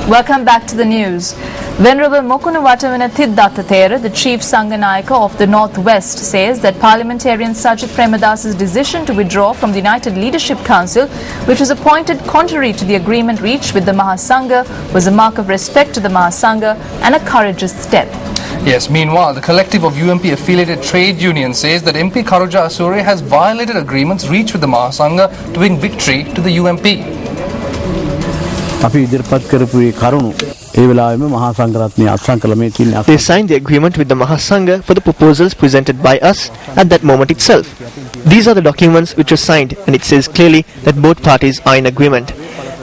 Welcome back to the news. Venerable Mokunawatavana Thiddatta, the chief Sanganayaka of the Northwest, says that parliamentarian Sajid Premadas's decision to withdraw from the United Leadership Council, which was appointed contrary to the agreement reached with the Mahasangha, was a mark of respect to the Mahasangha and a courageous step. Yes, meanwhile, the collective of UMP-affiliated trade unions says that MP Karuja Asurya has violated agreements reached with the Mahasangha to bring victory to the UMP. They signed the agreement with the Mahasangha for the proposals presented by us at that moment itself. These are the documents which were signed, and it says clearly that both parties are in agreement.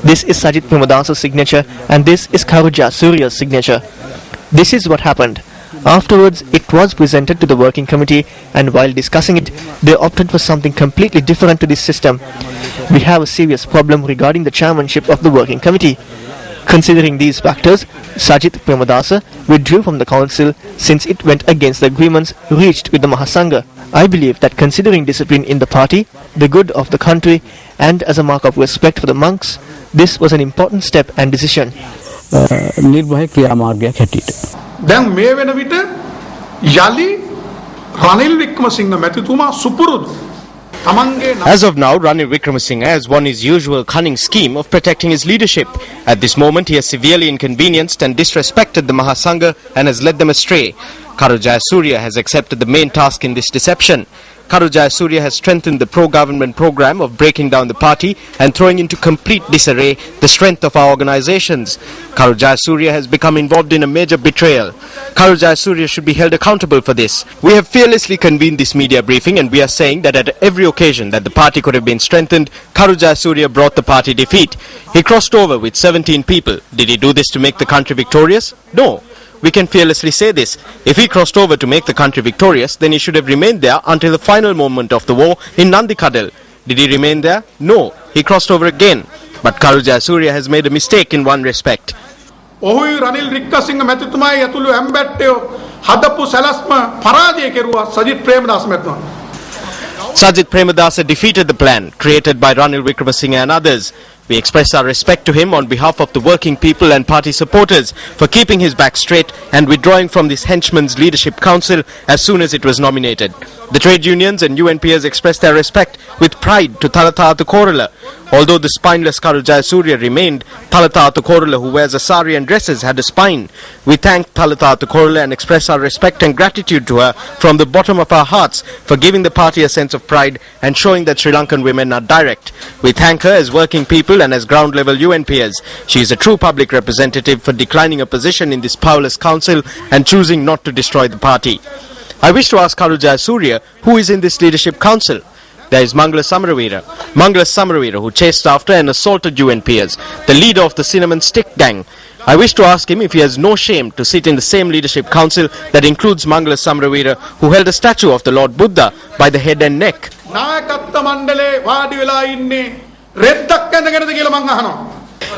This is Sajid Premadasa's signature and this is Karuja Asurya's signature. This is what happened. Afterwards, it was presented to the working committee, and while discussing it, they opted for something completely different to this system. We have a serious problem regarding the chairmanship of the working committee. Considering these factors, Sajid Premadasa withdrew from the council since it went against the agreements reached with the Mahasangha. I believe that considering discipline in the party, the good of the country, and as a mark of respect for the monks, this was an important step and decision. දැන් මේ වෙන විට යලි රනිල් වික්‍රමසිංහ මැතිතුමා සුපුරුදු As of now, Ranil Wickremesinghe has won his usual cunning scheme of protecting his leadership. At this moment, he has severely inconvenienced and disrespected the Mahasangha and has led them astray. Karuja Asurya has accepted the main task in this deception. Karuja Asurya has strengthened the pro-government program of breaking down the party and throwing into complete disarray the strength of our organizations. Karuja Asurya has become involved in a major betrayal. Karuja Asurya should be held accountable for this. We have fearlessly convened this media briefing, and we are saying that at every occasion that the party could have been strengthened, Karuja Asurya brought the party defeat. He crossed over with 17 people. Did he do this to make the country victorious? No. We can fearlessly say this. If he crossed over to make the country victorious, then he should have remained there until the final moment of the war in Nandikadal. Did he remain there? No. He crossed over again. But Karuja Asurya has made a mistake in one respect. ඔහුයි Ranil Wickremesinghe මැතිතුමායි ඇතුළු ඇම්බැට්ටයෝ හදපු සැලැස්ම පරාජය කෙරුවා සජිත් ප්‍රේමදාස මැතිතුමා. Sajid Premadasa defeated the plan created by Ranil Wickremesinghe and others. We express our respect to him on behalf of the working people and party supporters for keeping his back straight and withdrawing from this henchman's leadership council as soon as it was nominated. The trade unions and UNPs expressed their respect with pride to Thalatha Athukorala. Although the spineless Karuja Asurya remained, Thalatha Athukorala, who wears a sari and dresses, had a spine. We thank Thalatha Athukorala and express our respect and gratitude to her from the bottom of our hearts for giving the party a sense of pride and showing that Sri Lankan women are direct. We thank her as working people and as ground level UNPs. She is a true public representative for declining a position in this powerless council and choosing not to destroy the party. I wish to ask Karuja Asurya who is in this leadership council. There is Mangala Samaravira, who chased after and assaulted UNPs, the leader of the Cinnamon Stick Gang. I wish to ask him if he has no shame to sit in the same leadership council that includes Mangala Samaravira, who held a statue of the Lord Buddha by the head and neck.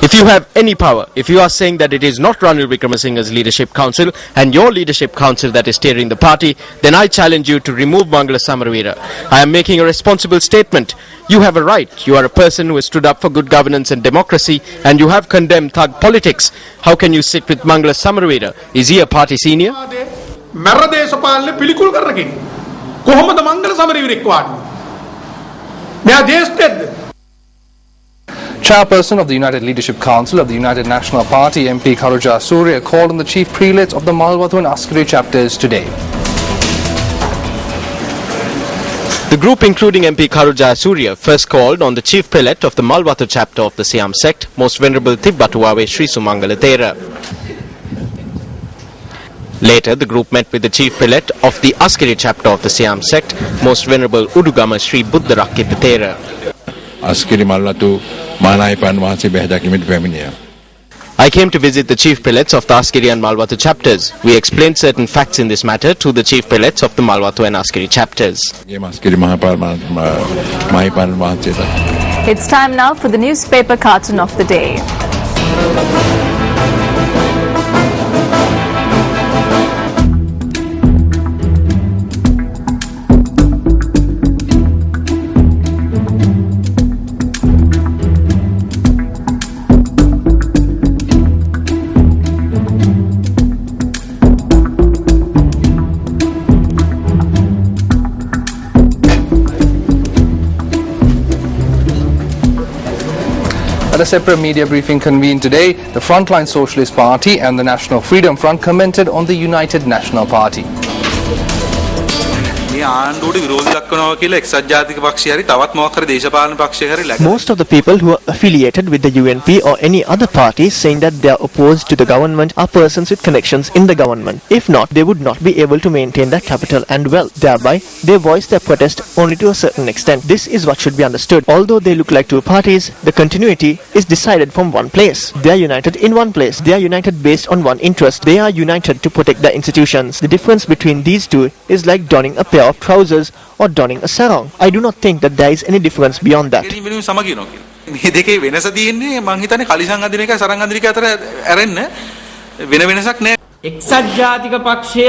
If you have any power, if you are saying that it is not Ranil Wickremesinghe's leadership council and your leadership council that is steering the party, then I challenge you to remove Mangala Samaravira. I am making a responsible statement. You have a right. You are a person who has stood up for good governance and democracy, and you have condemned thug politics. How can you sit with Mangala Samaravira? Is he a party senior? Chairperson of the United Leadership Council of the United National Party, MP Karuja Asurya, called on the chief prelates of the Malwathu and Askari chapters today. The group, including MP Karuja Asurya, first called on the chief prelate of the Malwathu chapter of the Siam sect, Most Venerable Tibbatuawe Sri Sumangala Thera. Later, the group met with the chief prelate of the Askari chapter of the Siam sect, Most Venerable Udugama Sri Buddharakita Thera. Askari Malwathu Manaipan Wansi Behdakimet Feminiya. I came to visit the chief prelates of the Askari and Malwathu chapters. We explained certain facts in this matter to the chief prelates of the Malwathu and Askari chapters. It's time now for the newspaper cartoon of the day. separate media briefing convened today, the Frontline Socialist Party and the National Freedom Front commented on the United National Party. Most of the people who are affiliated with the UNP or any other party saying that they are opposed to the government are persons with connections in the government. If not, they would not be able to maintain their capital and wealth. Thereby, they voice their protest only to a certain extent. This is what should be understood. Although they look like two parties, the continuity is decided from one place. They are united in one place. They are united based on one interest. They are united to protect their institutions. The difference between these two is like donning a pair of trousers or donning a sarong. I do not think that there is any difference beyond that. එක්සත් ජාතික පක්ෂය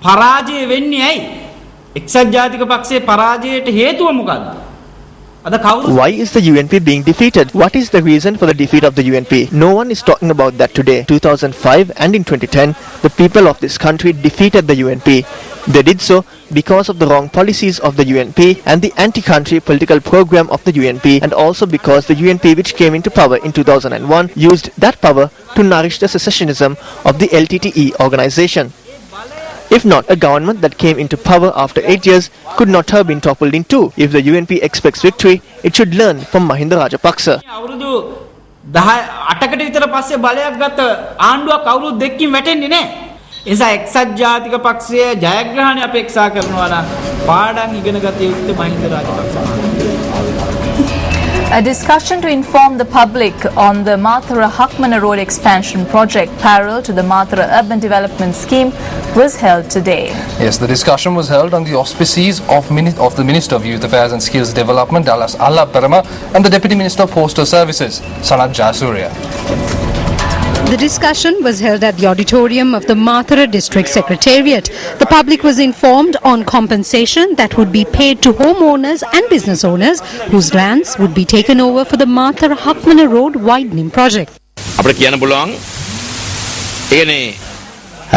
පරාජය වෙන්නේ ඇයි? එක්සත් ජාතික පක්ෂයේ පරාජයට හේතුව මොකක්ද? Why is the UNP being defeated? What is the reason for the defeat of the UNP? No one is talking about that today. 2005 and in 2010, the people of this country defeated the UNP. They did so because of the wrong policies of the UNP and the anti-country political program of the UNP, and also because the UNP, which came into power in 2001, used that power to nourish the secessionism of the LTTE organization. If not, a government that came into power after 8 years could not have been toppled in two. If the UNP expects victory, it should learn from Mahinda Rajapaksa. අවුරුදු 18කට විතර පස්සේ බලයක් ගත්ත ආණ්ඩුවක් අවුරුදු දෙකකින් වැටෙන්නේ නැහැ. එසා එක්සත් ජාතික පක්ෂය ජයග්‍රහණය අපේක්ෂා කරනවා නම් පාඩම් ඉගෙන ගත යුත්තේ Mahinda Rajapaksa. A discussion to inform the public on the Mathura Hakmana Road expansion project parallel to the Mathura Urban Development Scheme was held today. Yes, the discussion was held on the auspices of the Minister of Youth Affairs and Skills Development, Dallas Allah Parama, and the Deputy Minister of Postal Services, Sanat Jasuria. The discussion was held at the auditorium of the Mathura District Secretariat. The public was informed on compensation that would be paid to homeowners and business owners whose lands would be taken over for the Mathura Hakmana Road widening project.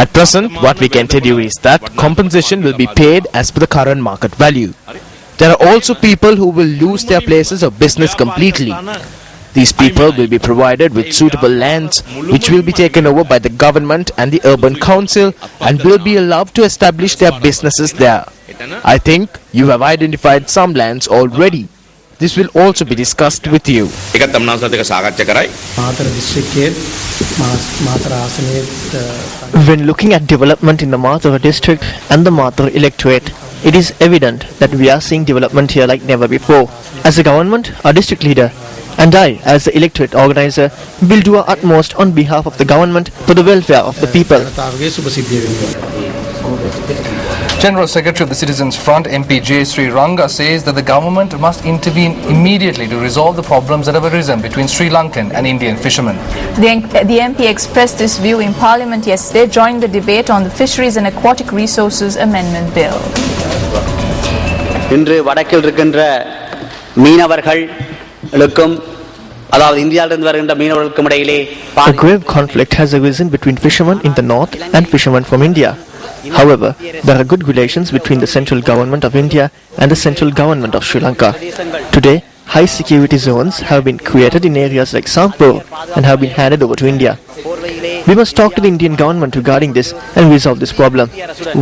At present, what we can tell you is that compensation will be paid as per the current market value. There are also people who will lose their places of business completely. These people will be provided with suitable lands which will be taken over by the government and the urban council and will be allowed to establish their businesses there. I think you have identified some lands already. This will also be discussed with you. When looking at development in the Mathura district and the Mathura electorate, it is evident that we are seeing development here like never before. As a government, our district leader, and I, as the electorate organizer, will do our utmost on behalf of the government for the welfare of the people. General Secretary of the Citizens Front, MP J. Sri Ranga, says that the government must intervene immediately to resolve the problems that have arisen between Sri Lankan and Indian fishermen. The MP expressed this view in Parliament yesterday during the debate on the Fisheries and Aquatic Resources Amendment Bill. இன்று வடக்கில் இருக்கின்ற மீனவர்களுக்கும் அதாவது இந்தியாவிலிருந்து வருகின்ற மீனவர்களுக்கும் இடையிலே A grave conflict has arisen between fishermen in the north and fishermen from India. However, there are good relations between the central government of India and the central government of Sri Lanka. Today, high security zones have been created in areas like Sampur and have been handed over to India. We must talk to the Indian government regarding this and resolve this problem.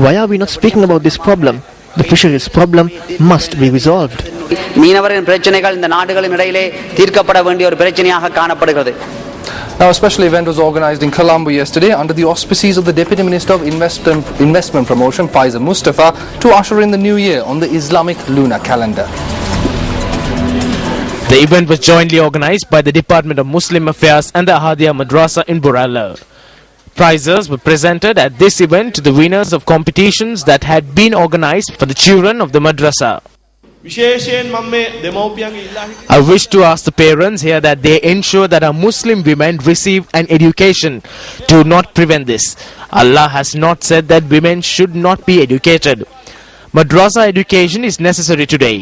Why are we not speaking about this problem? The fisheries problem must be resolved. மீனவரின் பிரச்சனைகள் இந்த நாடுகளின் இடையிலே தீர்க்கப்பட வேண்டிய ஒரு பிரச்சனையாக காணப்படுகிறது. Now, a special event was organized in Colombo yesterday under the auspices of the Deputy Minister of Investment Promotion, Faiza Mustafa, to usher in the new year on the Islamic lunar calendar. The event was jointly organized by the Department of Muslim Affairs and the Ahadiyya Madrasa in Burala. Prizes were presented at this event to the winners of competitions that had been organized for the children of the madrasa. I wish to ask the parents here that they ensure that our Muslim women receive an education. Do not prevent this. Allah has not said that women should not be educated. Madrasa education is necessary today.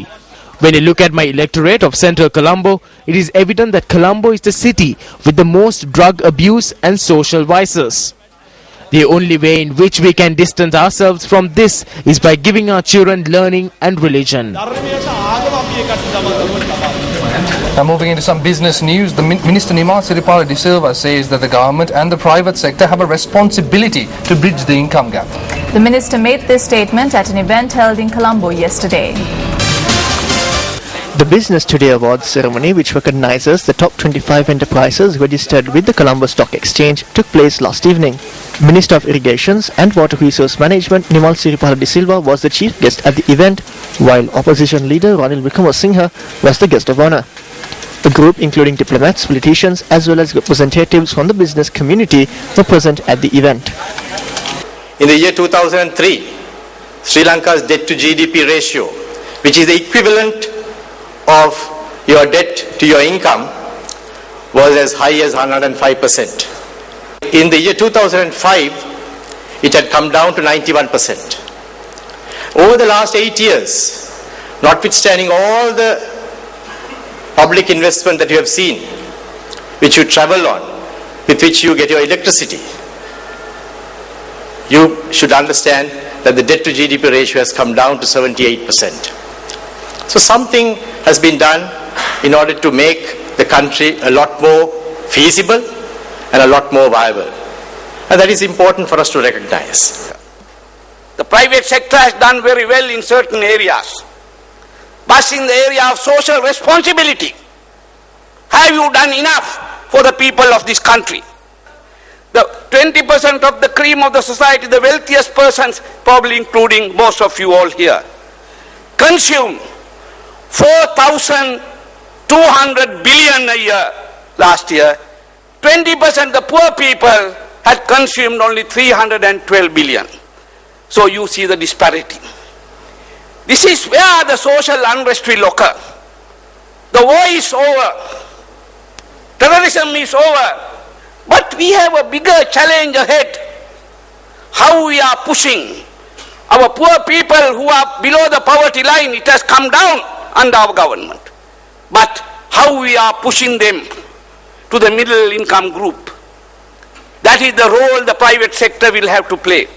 When you look at my electorate of Central Colombo, it is evident that Colombo is the city with the most drug abuse and social vices. The only way in which we can distance ourselves from this is by giving our children learning and religion. Now moving into some business news, the Minister Nimal Siripala De Silva says that the government and the private sector have a responsibility to bridge the income gap. The minister made this statement at an event held in Colombo yesterday. The Business Today Awards ceremony, which recognizes the top 25 enterprises registered with the Colombo Stock Exchange, took place last evening. Minister of Irrigations and Water Resource Management Nimal Siripala De Silva was the chief guest at the event, while opposition leader Ranil Wickremesinghe was the guest of honor. The group, including diplomats, politicians as well as representatives from the business community, were present at the event. In the year 2003, Sri Lanka's debt to GDP ratio, which is the equivalent of your debt to your income, was as high as 105%. In the year 2005, it had come down to 91%. Over the last 8 years, notwithstanding all the public investment that you have seen, which you travel on, with which you get your electricity, you should understand that the debt to GDP ratio has come down to 78%. So something has been done in order to make the country a lot more feasible and a lot more viable. And that is important for us to recognize. The private sector has done very well in certain areas. But in the area of social responsibility, have you done enough for the people of this country? The 20% of the cream of the society, the wealthiest persons, probably including most of you all here, consume 4,200 billion a year last year. 20% the poor people had consumed only 312 billion. So you see the disparity. This is where the social unrest will occur. The war is over. Terrorism is over. But we have a bigger challenge ahead. How we are pushing our poor people who are below the poverty line. It has come down under our government. But how we are pushing them to the middle income group. That is the role the private sector will have to play.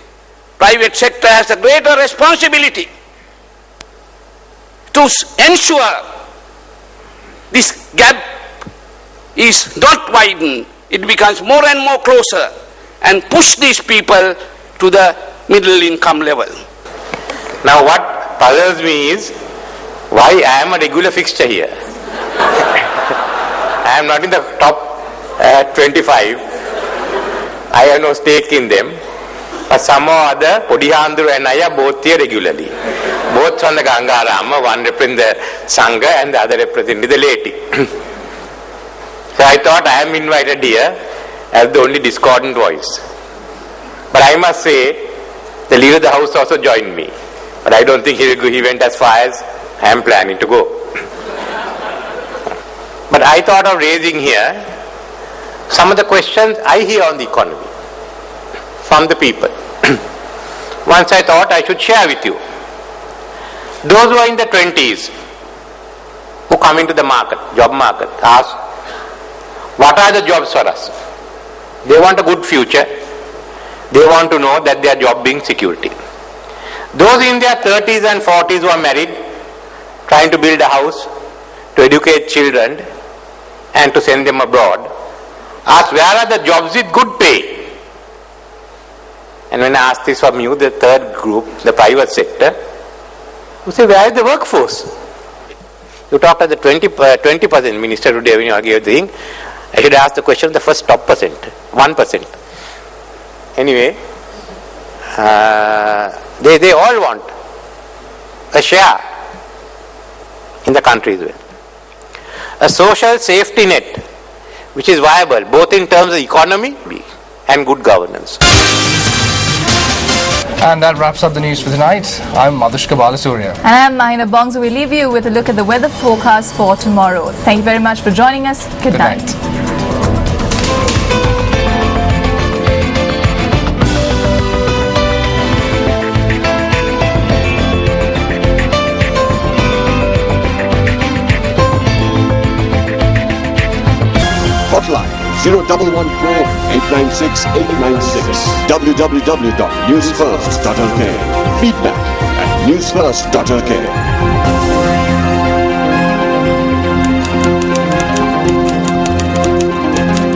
Private sector has a greater responsibility to ensure this gap is not widened. It becomes more and more closer and push these people to the middle income level. Now what puzzles me is why I am a regular fixture here. I am not in the top 25. I have no stake in them. But somehow or other, Podihandru and I are both here regularly. Both from the Gangarama, one representing the Sangha and the other representing the laity. So I thought I am invited here as the only discordant voice. But I must say, the leader of the house also joined me. But I don't think he went as far as I am planning to go. But I thought of raising here some of the questions I hear on the economy from the people. Once I thought I should share with you. Those who are in the 20s, who come into the market, job market, ask, what are the jobs for us? They want a good future. They want to know that their job being security. Those in their 30s and 40s who are married, trying to build a house, to educate children, and to send them abroad, ask, where are the jobs with good pay? And when I ask this from you, the third group, the private sector, you say, where is the workforce? You talked of the 20% minister today when you gave the thing. I should ask the question of the first top percent, 1%. Anyway, they all want a share in the country as well. A social safety net which is viable both in terms of economy and good governance. And that wraps up the news for tonight. I'm Madhushka Balasurya. And I'm Mahina Bongso. We leave you with a look at the weather forecast for tomorrow. Thank you very much for joining us. Good night. Hotline 0114-896-896. www.newsfirst.lk. Feedback at newsfirst.lk.